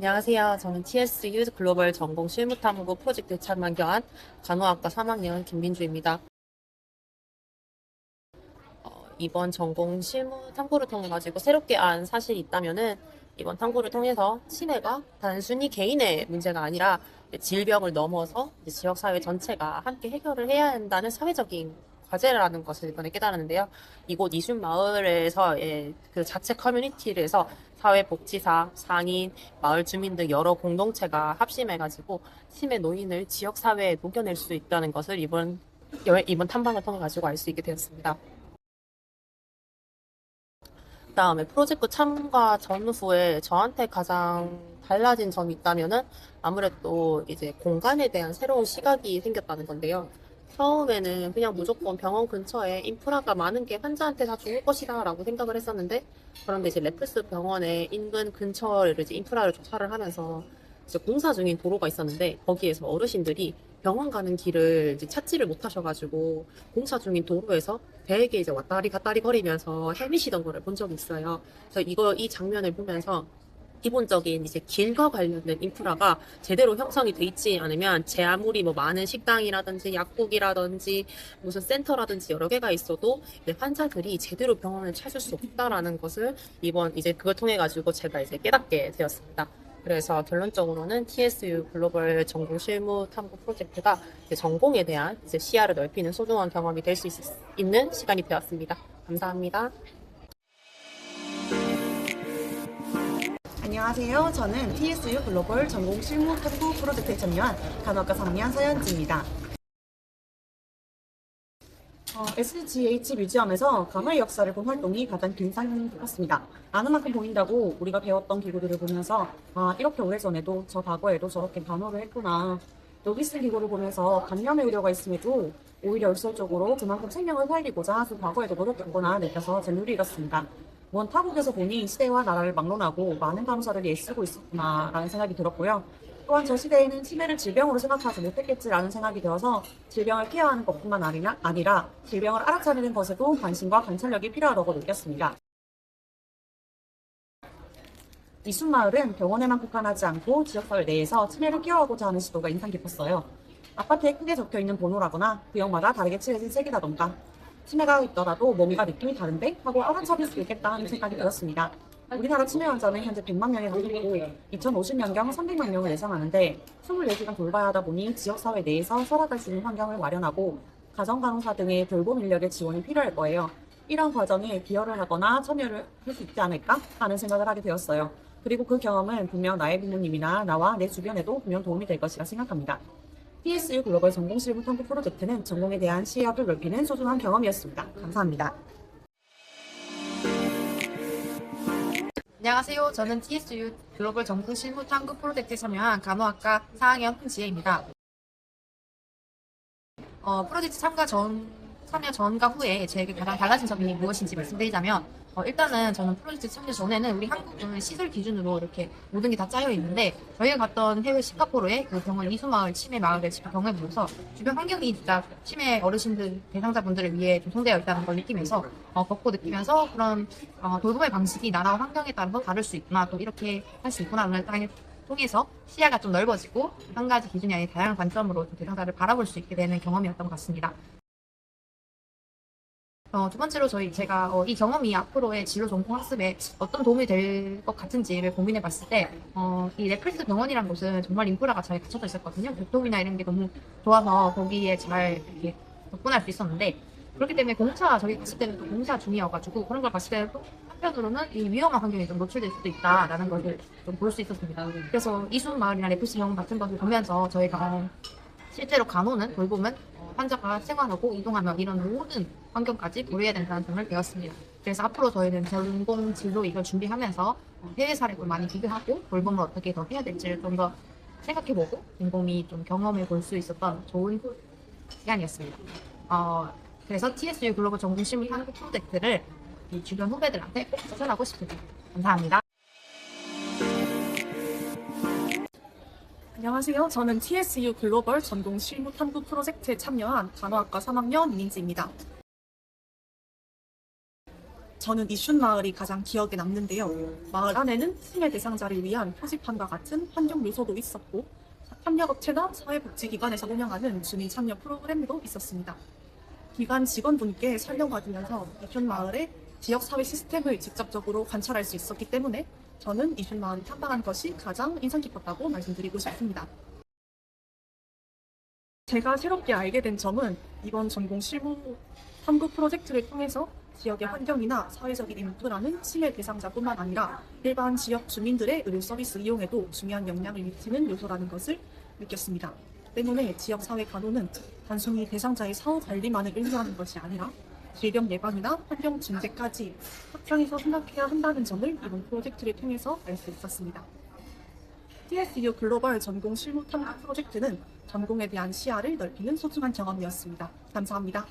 안녕하세요. 저는 TSU 글로벌 전공 실무탐구 프로젝트 참여한 간호학과 3학년 김민주입니다. 이번 전공 실무 탐구를 통해 가지고 새롭게 안 사실이 있다면은 이번 탐구를 통해서 치매가 단순히 개인의 문제가 아니라 질병을 넘어서 지역사회 전체가 함께 해결을 해야 한다는 사회적인 과제라는 것을 이번에 깨달았는데요. 이곳 이순마을에서의 그 자체 커뮤니티를 해서 사회복지사, 상인, 마을 주민 등 여러 공동체가 합심해가지고 치매 노인을 지역사회에 녹여낼 수 있다는 것을 이번 탐방을 통해 가지고 알 수 있게 되었습니다. 그다음에 프로젝트 참가 전후에 저한테 가장 달라진 점이 있다면은 아무래도 이제 공간에 대한 새로운 시각이 생겼다는 건데요. 처음에는 그냥 무조건 병원 근처에 인프라가 많은 게 환자한테 다 좋을 것이다 라고 생각을 했었는데, 그런데 이제 레프스 병원의 인근 근처를 이제 인프라를 조사를 하면서 이제 공사 중인 도로가 있었는데, 거기에서 어르신들이 병원 가는 길을 이제 찾지를 못하셔가지고 공사 중인 도로에서 되게 이제 왔다리 갔다리 거리면서 헤매시던 거를 본 적이 있어요. 그래서 이 장면을 보면서 기본적인 이제 길과 관련된 인프라가 제대로 형성이 돼 있지 않으면, 제 아무리 뭐 많은 식당이라든지 약국이라든지 무슨 센터라든지 여러 개가 있어도 환자들이 제대로 병원을 찾을 수 없다라는 것을 이번 이제 그걸 통해 가지고 제가 이제 깨닫게 되었습니다. 그래서 결론적으로는 TSU 글로벌 전공 실무 탐구 프로젝트가 이제 전공에 대한 이제 시야를 넓히는 소중한 경험이 될 수 있는 시간이 되었습니다. 감사합니다. 안녕하세요. 저는 TSU 글로벌 전공 실무 탐구 프로젝트에 참여한 간호학과 3학년 서현지입니다. SGH 뮤지엄에서 간호의 역사를 본 활동이 가장 인상 깊었습니다. 아는 만큼 보인다고 우리가 배웠던 기구들을 보면서 이렇게 오래전에도 저 과거에도 저렇게 간호를 했구나. 여기 쓴 기구를 보면서 감염의 우려가 있음에도 오히려 역설적으로 그만큼 생명을 살리고자 그 과거에도 노력했구나 느껴서 재미를 잃었습니다. 먼 타국에서 보니 시대와 나라를 막론하고 많은 간호사들이 애쓰고 있었구나라는 생각이 들었고요. 또한 저 시대에는 치매를 질병으로 생각하지 못했겠지라는 생각이 들어서 질병을 케어하는 것뿐만 아니라 질병을 알아차리는 것에도 관심과 관찰력이 필요하다고 느꼈습니다. 이순마을은 병원에만 국한하지 않고 지역사회 내에서 치매를 케어하고자 하는 시도가 인상 깊었어요. 아파트에 크게 적혀있는 번호라거나 구역마다 다르게 칠해진 색이라던가 치매가 있더라도 뭔가 느낌이 다른데? 하고 알아차릴 수 있겠다 하는 생각이 들었습니다. 우리나라 치매 환자는 현재 100만 명에 이르고 2050년경 300만 명을 예상하는데 24시간 돌봐야 하다 보니 지역사회 내에서 살아갈 수 있는 환경을 마련하고 가정간호사 등의 돌봄 인력의 지원이 필요할 거예요. 이런 과정에 기여를 하거나 참여를 할 수 있지 않을까 하는 생각을 하게 되었어요. 그리고 그 경험은 분명 나의 부모님이나 나와 내 주변에도 분명 도움이 될 것이라 생각합니다. TSU 글로벌 전공 실무 탐구 프로젝트는 전공에 대한 시야를 넓히는 소중한 경험이었습니다. 감사합니다. 안녕하세요. 저는 TSU 글로벌 전공 실무 탐구 프로젝트에 참여한 간호학과 4학년 홍지혜입니다. 프로젝트 참여 전과 후에 제게 가장 달라진 점이 무엇인지 말씀드리자면, 일단은 저는 프로젝트 참여 전에는 우리 한국은 시설 기준으로 이렇게 모든 게 다 짜여 있는데, 저희가 갔던 해외 시카고로의 그 병원 이수마을 치매 마을을 직접 경험해보면서 주변 환경이 진짜 치매 어르신들 대상자분들을 위해 조성되어 있다는 걸 느끼면서 걷고 느끼면서 그런 돌봄의 방식이 나라와 환경에 따라서 다를 수 있구나, 또 이렇게 할 수 있구나를 통해서 시야가 좀 넓어지고 한 가지 기준이 아닌 다양한 관점으로 대상자를 바라볼 수 있게 되는 경험이었던 것 같습니다. 두 번째로 제가 이 경험이 앞으로의 진로 전공 학습에 어떤 도움이 될 것 같은지를 고민해 봤을 때, 이 레프리스 병원이라는 곳은 정말 인프라가 잘 갖춰져 있었거든요. 교통이나 이런 게 너무 좋아서 거기에 잘 이렇게 접근할 수 있었는데, 그렇기 때문에 저희 갔을 때는 또 공사 중이어가지고 그런 걸 봤을 때는 또 한편으로는 이 위험한 환경에 좀 노출될 수도 있다라는 것을 좀 볼 수 있었습니다. 그래서 이순마을이나 레프리스 병원 같은 것을 보면서 저희가 실제로 돌봄은 환자가 생활하고 이동하며 이런 모든 환경까지 고려해야 된다는 점을 배웠습니다. 그래서 앞으로 저희는 전공 진로 이걸 준비하면서 해외 사례를 많이 비교하고 돌봄을 어떻게 더 해야 될지를 좀 더 생각해보고 곰곰이 좀 경험해 볼 수 있었던 좋은 시간이었습니다. 그래서 TSU 글로벌 전공 실무 탐구 프로젝트를 이 주변 후배들한테 꼭 추천하고 싶습니다. 감사합니다. 안녕하세요. 저는 TSU 글로벌 전공 실무 탐구 프로젝트에 참여한 간호학과 3학년 민지입니다. 저는 이슌 마을이 가장 기억에 남는데요. 마을 안에는 치매 대상자를 위한 표지판과 같은 환경 요소도 있었고, 협력업체나 사회복지기관에서 운영하는 주민 참여 프로그램도 있었습니다. 기관 직원분께 설명받으면서 이슌 마을의 지역사회 시스템을 직접적으로 관찰할 수 있었기 때문에 저는 이슌 마을을 탐방한 것이 가장 인상 깊었다고 말씀드리고 싶습니다. 제가 새롭게 알게 된 점은 이번 전공 실무 탐구 프로젝트를 통해서 지역의 환경이나 사회적인 인프라는 치매 대상자뿐만 아니라 일반 지역 주민들의 의료 서비스 이용에도 중요한 영향을 미치는 요소라는 것을 느꼈습니다. 때문에 지역 사회 간호는 단순히 대상자의 사후 관리만을 의미하는 것이 아니라 질병 예방이나 환경 중재까지 확장해서 생각해야 한다는 점을 이번 프로젝트를 통해서 알 수 있었습니다. TSU 글로벌 전공 실무 탐구 프로젝트는 전공에 대한 시야를 넓히는 소중한 경험이었습니다. 감사합니다.